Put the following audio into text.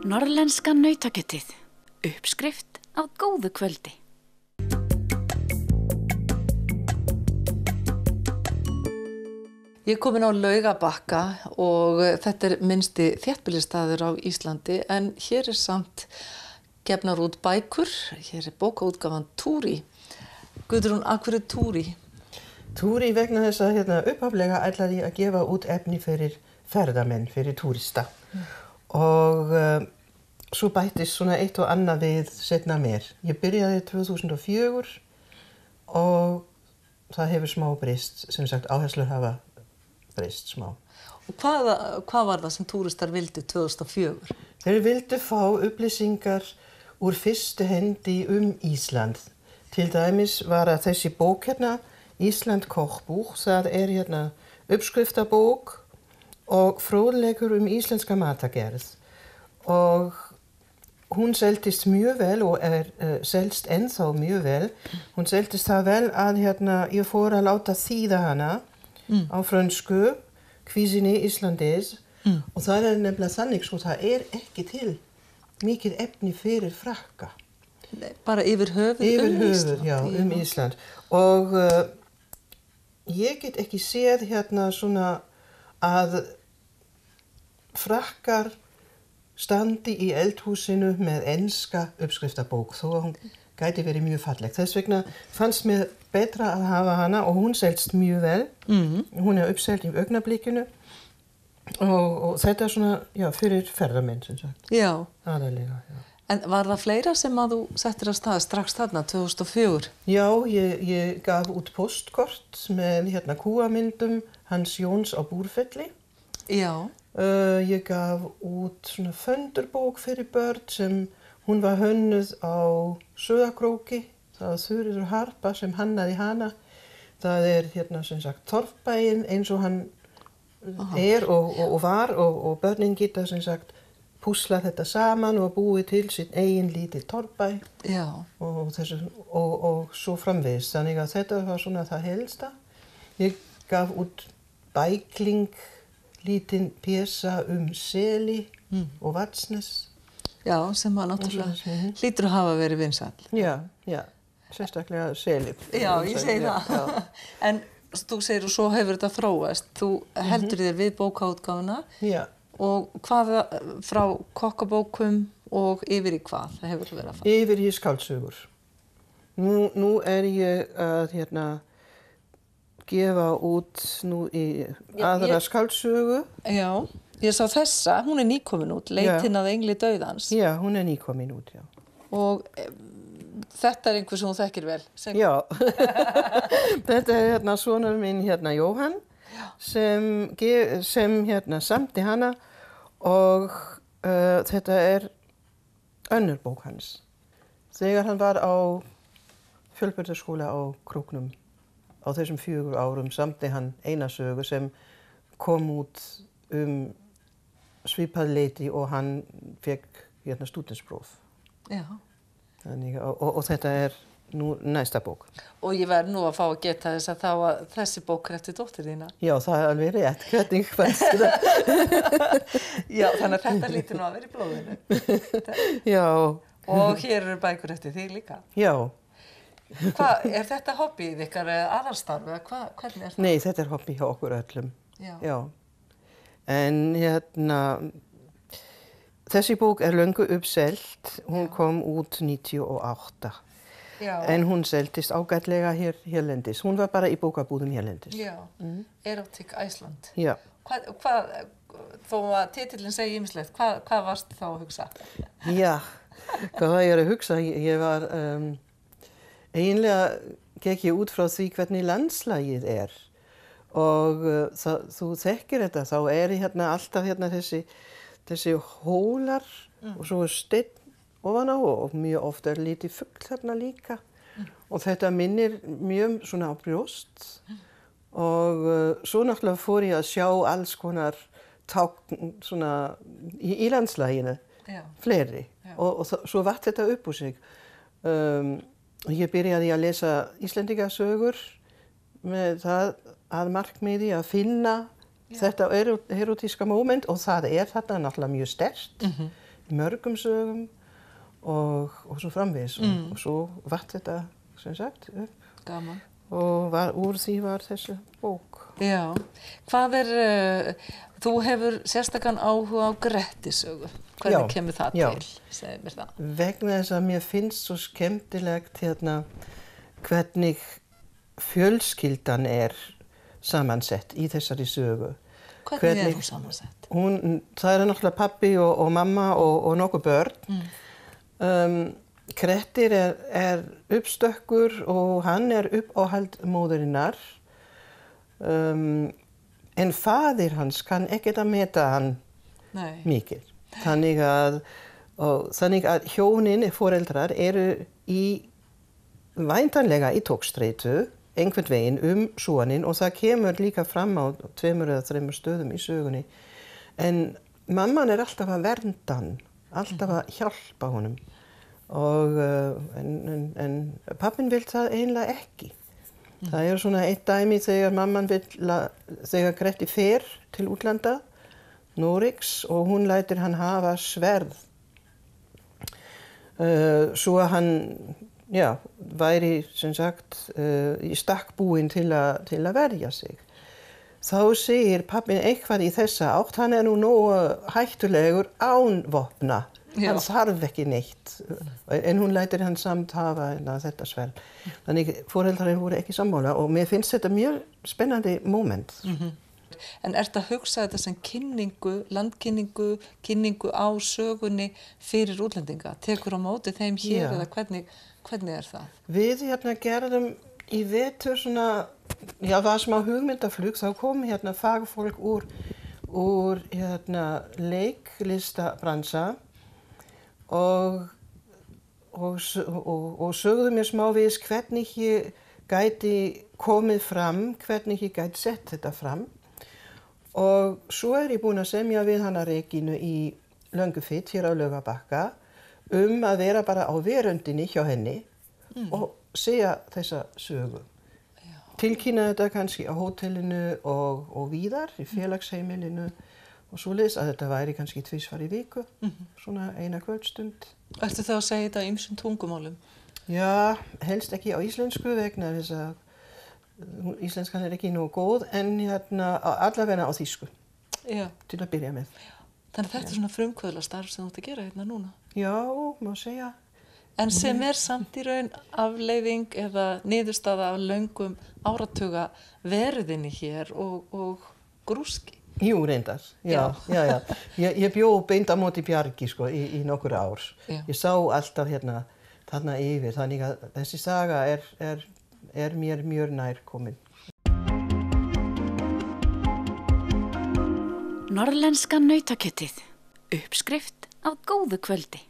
Norrlenska nautakjötið, uppskrift á góðu kvöldi. Ég er komin á Laugabakka og þetta er minnsti þéttbýlisstaður á Íslandi en hér er samt gefnar út bækur, hér er bókaútgáfan Túri. Guðrún, af hverju Túri? Túri vegna þess að upphaflega ætlaði ég að gefa út efni fyrir ferðamenn, fyrir túrista. Og svo bættist svona eitt og annað við seinna meir. Ég byrjaði 2004 og það hefur smá breyst, sem sagt áherslur hafa breyst smá. Og hvað var það sem túristar vildu 2004? Þeir vildu fá upplýsingar úr fyrstu hendi Ísland. Til dæmis var að þessi bók Ísland kokkbók, það er uppskriftabók og fróðleikur íslenska matargerð. Og hún seldist mjög vel og selst ennþá mjög vel. Hún seldist það vel að ég fór að láta þýða hana á frönsku, cuisine islandaise. Og það er nefnilega þannig svo það er ekki til mikið efni fyrir Frakka. Bara yfir höfuð Ísland? Já, Ísland. Og ég get ekki séð svona að Frakkar standi í eldhúsinu með enska uppskriftabók, þó að hún gæti verið mjög falleg. Þess vegna fannst mér betra að hafa hana og hún selst mjög vel. Hún er uppselt í augnablikinu og þetta er svona, fyrir ferðamenn, sem sagt. Já. Aðallega, já. En var það fleira sem að þú settir af stað strax þarna 2004? Já, ég gaf út postkort með kúamyndum Hans Jóns á Búrfelli. Já. Ég gaf út svona föndurbók fyrir börn sem hún var hönnuð á Sauðárkróki. Það var Þuríður Harpa sem hannaði hana. Það er sem sagt torfbæinn eins og hann er og var og börnin geta sem sagt púsla þetta saman og búið til sitt eigin lítið torfbæ. Já. Og svo framvegis. Þannig að þetta var svona það helsta. Ég gaf út bækling, lítinn pésa seli og Vatnsnes. Já, sem að náttúrulega hlýtur að hafa verið vinsæll. Já, sérstaklega seli. Já, ég segi það. En þú segir og svo hefur þetta þróast. Þú heldur þér við bókaútgáfuna. Já. Og hvað frá kokkabókum og yfir í hvað? Það hefur verið að fara. Yfir í skáldsögur. Nú er ég að gefa út nú í aðra skáldsögu. Já, ég sá þessa, hún er nýkomin út, Leitin að engli dauðans. Já, hún er nýkomin út, já. Og þetta er einhver sem þú þekkir vel? Já, þetta er sonur minn Jóhann, sem samdi hana og þetta er önnur bók hans. Þegar hann var á fjölbrautaskóla á Króknum, á þessum 4 árum samdi hann eina sögu sem kom út svipað leyti og hann fekk stúdentspróf. Já. Þannig, og þetta er nú næsta bók. Og ég verð nú að fá að geta þess að þá að þessi bók er eftir dóttur þína. Já, það er alveg rétt. Hvernig fannst það? Já, þannig að þetta lítur nú að vera í blóðinu. Já. Og hér eru bækur eftir þig líka. Já. Er þetta hobbyið ykkar eða aðalstarf? Hvernig er það? Nei, þetta er hobby hjá okkur öllum. Já. En þessi bók er löngu uppselt. Hún kom út 98. Já. En hún seldist ágætlega hérlendis. Hún var bara í bókabúðum hérlendis. Já. Erotic Iceland. Já. Þó að titillinn segi ýmislegt, hvað varst þá að hugsa? Já, hvað var ég að hugsa? Ég var eiginlega gekk ég út frá því hvernig landslagið er og þú þekkir þetta, þá er alltaf þessi hólar og svo steinn ofan á og mjög oft er lítið fugl líka og þetta minnir mjög svona á brjóst og svo náttúrulega fór ég að sjá alls konar tákn svona í landslaginu, fleiri og svo vatt þetta upp úr sig. Ég byrjaði að lesa Íslendingasögur með það að markmiði að finna þetta erotíska moment og það er þarna náttúrulega mjög sterkt. mörgum sögum og svo framvegis og svo vatt þetta sem sagt upp. Gaman. Og úr því var þessi bók. Já, þú hefur sérstakann áhuga á Grettisögu. Hvernig kemur það til? Segðu mér það. Vegna þess að mér finnst svo skemmtilegt hvernig fjölskyldan samansett í þessari sögu. Hvernig hún samansett? Það náttúrulega pappi og mamma og nokkuð börn. Grettir uppstökkur og hann uppáhald móðurinnar. En faðir hans kann ekkert að meta hann mikið. Þannig að hjónin, foreldrar, væntanlega í togstreitu einhvern veginn soninn og það kemur líka fram á 2 eða 3 stöðum í sögunni. En mamman alltaf að vernda hann, alltaf að hjálpa honum. En pappin vill það eiginlega ekki. Það svona eitt dæmi þegar Grettir fer til útlanda, Noregs, og hún lætur hann hafa sverð. Svo að hann væri, sem sagt, í stakk búinn til að verja sig. Þá segir pappin eitthvað í þessa átt, hann nú nógu hættulegur án vopna. Hann þarf ekki neitt. En hún lætur hann samt hafa þetta sverð. Þannig foreldrarnir voru ekki sammála og mér finnst þetta mjög spennandi moment. En ertu að hugsa þetta sem landkynningu, kynningu á sögunni fyrir útlendinga? Tekur á móti þeim hér eða hvernig það? Við gerðum í vetur var smá hugmyndaflug, þá kom fagfólk úr leiklistabransa og sögðu mér smávegis hvernig ég gæti komið fram, hvernig ég gæti sett þetta fram. Og svo ég búin að semja við hana Regínu í Löngufitt hér á Laugarbakka að vera bara á veröndinni hjá henni og segja þessa sögu. Tilkynna þetta kannski á hótelinu og víðar í félagsheimilinu og svoleiðis að þetta væri kannski 2 í viku, svona eina kvöldstund. Ertu þá að segja þetta á ýmsum tungumálum? Já, helst ekki á íslensku vegna þess að íslenskan ekki nógu góð, en allavega á þýsku. Já. Til að byrja með. Þannig að þetta svona frumkvöðlastarf sem þú ert að gera núna? Já, má segja. En sem samt í raun afleiðing eða niðurstaða af löngum áratuga verðinni hér og grúski. Jú, reyndar. Já. Ég bjó beint á móti Bjargi í nokkur ár. Já. Ég sá alltaf þarna yfir, þannig að þessi saga mér mjög nær komin. Norðlenska nautakjötið. Uppskrift af góðu kvöldi.